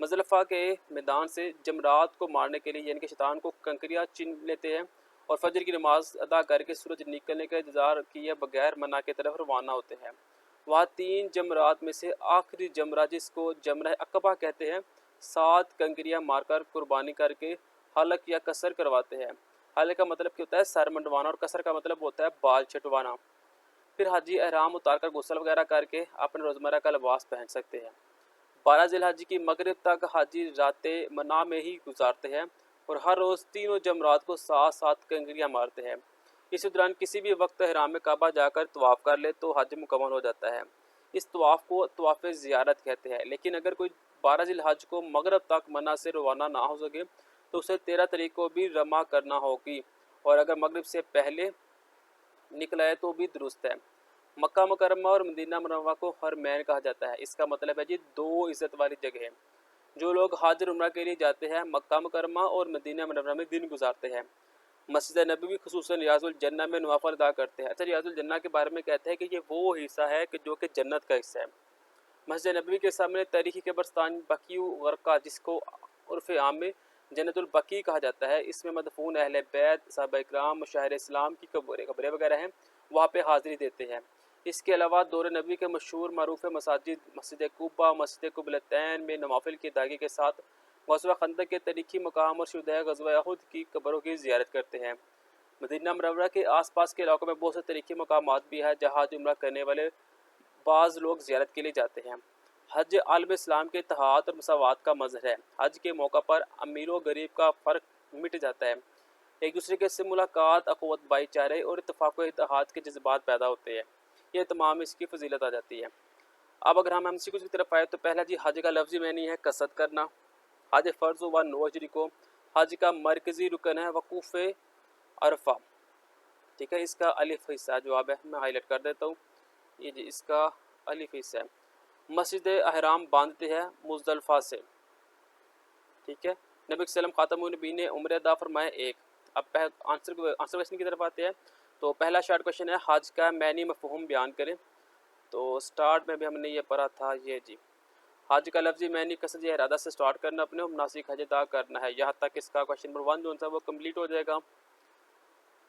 مزدلفہ کے میدان سے جمرات کو مارنے کے لیے یعنی کہ شیطان کو کنکریاں چن لیتے ہیں اور فجر کی نماز ادا کر کے سورج نکلنے کا انتظار کیے بغیر منا کی طرف روانہ ہوتے ہیں۔ وہاں 3 جمرات میں سے آخری جمرہ جس کو جمرہ عقبہ کہتے ہیں 7 کنکریاں مار کر قربانی کر کے حلق یا قصر کرواتے ہیں۔ حلق کا مطلب کیا ہوتا ہے؟ سر منڈوانا، اور قصر کا مطلب ہوتا ہے بال چھٹوانا۔ پھر حاجی احرام اتار کر غسل وغیرہ کر کے اپنے روزمرہ کا لباس پہن سکتے ہیں۔ 12 ذی الحجہ کی مغرب تک حاجی رات منا میں ہی گزارتے ہیں اور ہر روز تینوں جمرات کو 7 کنکریاں مارتے ہیں۔ اسی دوران کسی بھی وقت احرام کعبہ جا کر طواف کر لے تو حج مکمل ہو جاتا ہے۔ اس طواف کو طواف زیارت کہتے ہیں، لیکن اگر کوئی 12 ذی الحجہ کو مغرب تک منا سے روانہ نہ ہو سکے تو اسے 13 تاریخ کو بھی رمہ کرنا ہوگی، اور اگر مغرب سے پہلے نکلا ہے تو بھی درست ہے۔ مکہ مکرمہ اور مدینہ منورہ کو حرمین کہا جاتا ہے۔ اس کا مطلب ہے جی 2 عزت والی جگہیں۔ جو لوگ حج اور عمرہ کے لیے جاتے ہیں مکہ مکرمہ اور مدینہ منورہ میں دن گزارتے ہیں۔ مسجد نبوی خصوصاً ریاض الجنہ میں نوافل ادا کرتے ہیں۔ اچھا، ریاض الجنہ کے بارے میں کہتے ہیں کہ یہ وہ حصہ ہے کہ جو کہ جنت کا حصہ ہے۔ مسجد نبوی کے سامنے تاریخی قبرستان بقیع غرقہ جس کو عرف عام میں جنت البقیع کہا جاتا ہے، اس میں مدفون اہل بیت، صحابہ اکرام، مشاہیر اسلام کی قبریں وغیرہ ہیں، وہاں پہ حاضری دیتے ہیں۔ اس کے علاوہ دور نبی کے مشہور معروف مساجد مسجد قباء، مسجد قبلتین میں نوافل کی ادائیگی کے ساتھ غزوہ خندق کے تاریخی مقام اور شہدائے غزوہ احد کی قبروں کی زیارت کرتے ہیں۔ مدینہ منورہ کے آس پاس کے علاقوں میں بہت سے تاریخی مقامات بھی ہیں جہاں حج عمرہ کرنے والے بعض لوگ زیارت کے لیے جاتے ہیں۔ حج عالم اسلام کے اتحاد اور مساوات کا مظہر ہے۔ حج کے موقع پر امیر و غریب کا فرق مٹ جاتا ہے، ایک دوسرے کے سے ملاقات، اخوت، بھائی چارے اور اتفاق و اتحاد کے جذبات پیدا ہوتے ہیں۔ یہ تمام اس کی فضیلت آ جاتی ہے۔ اب اگر ہم MCQ کی طرف آئے تو پہلا جی حج کا لفظی معنی ہے قصد کرنا۔ حج فرض ہوا 9 ہجری کو۔ حج کا مرکزی رکن ہے وقوف عرفہ، ٹھیک ہے، اس کا الف حصہ جواب ہے، میں ہائی لائٹ کر دیتا ہوں، یہ جی اس کا الف حصہ ہے۔ مسجد احرام باندھتے ہیں مزدلفہ سے، ٹھیک ہے۔ نبی صلی اللہ علیہ وسلم خاتم النبیین نے عمرہ ادا فرمائے 1۔ اب آنسر کویشچن کی طرف آتے ہیں۔ تو پہلا شارٹ کویشچن ہے حج کا معنی مفہوم بیان کریں۔ تو سٹارٹ میں بھی ہم نے یہ پڑھا تھا، یہ جی حج کا لفظی معنی قصد یا ارادہ سے سٹارٹ کرنا، اپنے مناسک حج ادا کرنا ہے، یہاں تک اس کا کویشچن نمبر 1 جو ہے وہ کمپلیٹ ہو جائے گا۔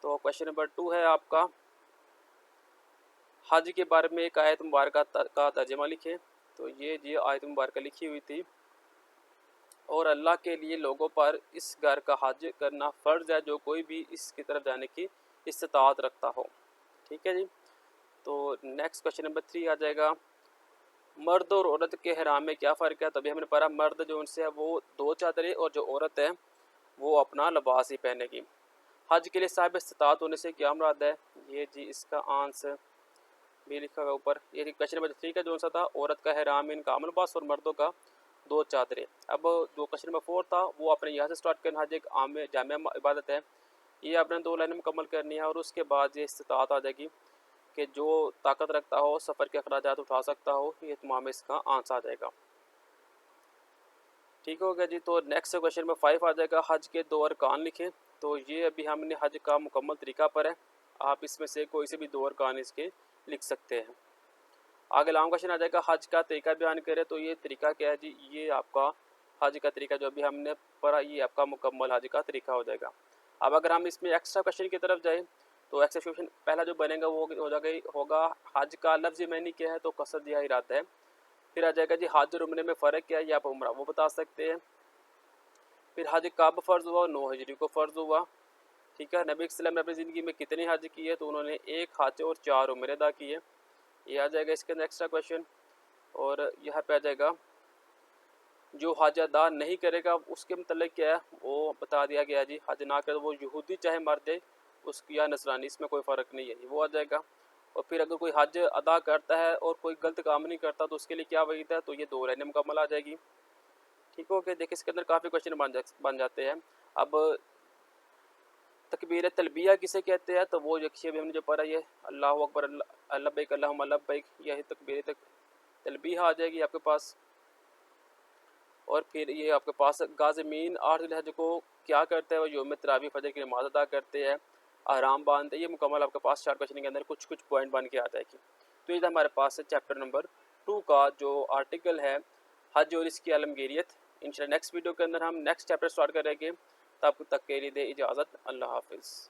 تو کویشچن نمبر 2 ہے آپ کا حج کے بارے میں ایک آیت مبارکہ کا ترجمہ لکھیں۔ تو یہ جی آیت مبارکہ لکھی ہوئی تھی، اور اللہ کے لیے لوگوں پر اس گھر کا حج کرنا فرض ہے جو کوئی بھی اس کی طرف جانے کی استطاعت رکھتا ہو، ٹھیک ہے جی۔ تو نیکسٹ کویشچن نمبر 3 آ جائے گا مرد اور عورت کے احرام میں کیا فرق ہے؟ تبھی ہم نے پڑھا مرد جو ان سے ہے وہ 2 چادریں اور جو عورت ہے وہ اپنا لباس ہی پہنے گی۔ حج کے لیے صاحب استطاعت ہونے سے کیا مراد ہے؟ یہ جی اس کا آنسر بھی لکھا ہوا اوپر، یہ کویشچن نمبر 3 کا جو سا تھا عورت کا احرام ان کا عام لباس اور مردوں کا 2 چادریں۔ اب جو کویشچن نمبر 4 تھا وہ اپنے یہاں سے سٹارٹ کرنا، حج ایک عام جامع عبادت ہے، یہ آپ نے 2 لائنیں مکمل کرنی ہے، اور اس کے بعد یہ استطاعت آ جائے گی کہ جو طاقت رکھتا ہو سفر کے اخراجات اٹھا سکتا ہو، یہ تمام اس کا آنسر آ جائے گا، ٹھیک ہو گیا جی۔ تو نیکسٹ کویشچن نمبر 5 آ جائے گا حج کے 2 ارکان لکھیں۔ تو یہ ابھی ہم نے حج کا مکمل طریقہ پر ہے، آپ اس میں سے کوئی سے بھی 2 ارکان اس کے لکھ سکتے ہیں۔ آگے لانگ کویشچن آ جائے گا حج کا طریقہ بیان کرے، تو یہ طریقہ کیا ہے جی؟ یہ آپ کا حج کا طریقہ جو ابھی ہم نے پڑھا یہ آپ کا مکمل حج کا طریقہ ہو جائے گا۔ اب اگر ہم اس میں ایکسٹرا کویشچن کی طرف جائیں تو ایکسٹرا کویشچن پہلا جو بنے گا وہ ہوگا حج کا لفظی معنی کیا ہے؟ تو قصد یا ارادہ ہے۔ پھر آ جائے گا جی حج اور عمرے میں فرق کیا ہے، یا آپ عمرہ وہ بتا سکتے ہیں۔ پھر حج کب فرض ہوا؟ 9 ہجری کو فرض ہوا، ٹھیک ہے۔ نبی صلی اللہ علیہ وسلم نے اپنی زندگی میں کتنے حج کیے؟ تو انہوں نے 1 حج اور 4 عمرے ادا کیے، یہ آ جائے گا اس کے اندر ایکسٹرا کویشچن۔ اور یہاں پہ آ جائے گا جو حج ادا نہیں کرے گا اس کے متعلق کیا ہے وہ بتا دیا گیا جی، حج نہ کرے وہ یہودی چاہے مر جائے اس کی یا نصرانی، اس میں کوئی فرق نہیں ہے، وہ آ جائے گا۔ اور پھر اگر کوئی حج ادا کرتا ہے اور کوئی غلط کام نہیں کرتا تو اس کے لیے کیا وعید ہے؟ تو یہ 2 لائنیں مکمل آ جائے گی، ٹھیک ہو گیا۔ دیکھیں اس کے اندر کافی کویشچن بن جاتے ہیں۔ اب تکبیر تلبیہ کسے کہتے ہیں؟ تو وہ یکشی ابھی ہم نے جو پڑھا یہ اللہ اکبر لبیک اللہم لبیک، یہی تکبیر تلبیہ آ جائے گی آپ کے پاس۔ اور پھر یہ آپ کے پاس غازمین 8 ذی الحجہ کو کیا کرتے ہیں؟ وہ یوم تراویح فجر کی نماز ادا کرتے ہیں، احرام باندھتے ہیں، یہ مکمل آپ کے پاس شارٹ کویشچن کے اندر کچھ پوائنٹ بن کے آ جائے گی۔ تو یہ ہمارے پاس ہے چیپٹر نمبر 2 کا جو آرٹیکل ہے حج اور اس کی عالمگیریت، انشاءاللہ نیکسٹ ویڈیو کے اندر ہم نیکسٹ چیپٹر اسٹارٹ کریں گے. تب تک کے لیے دے اجازت. اللہ حافظ.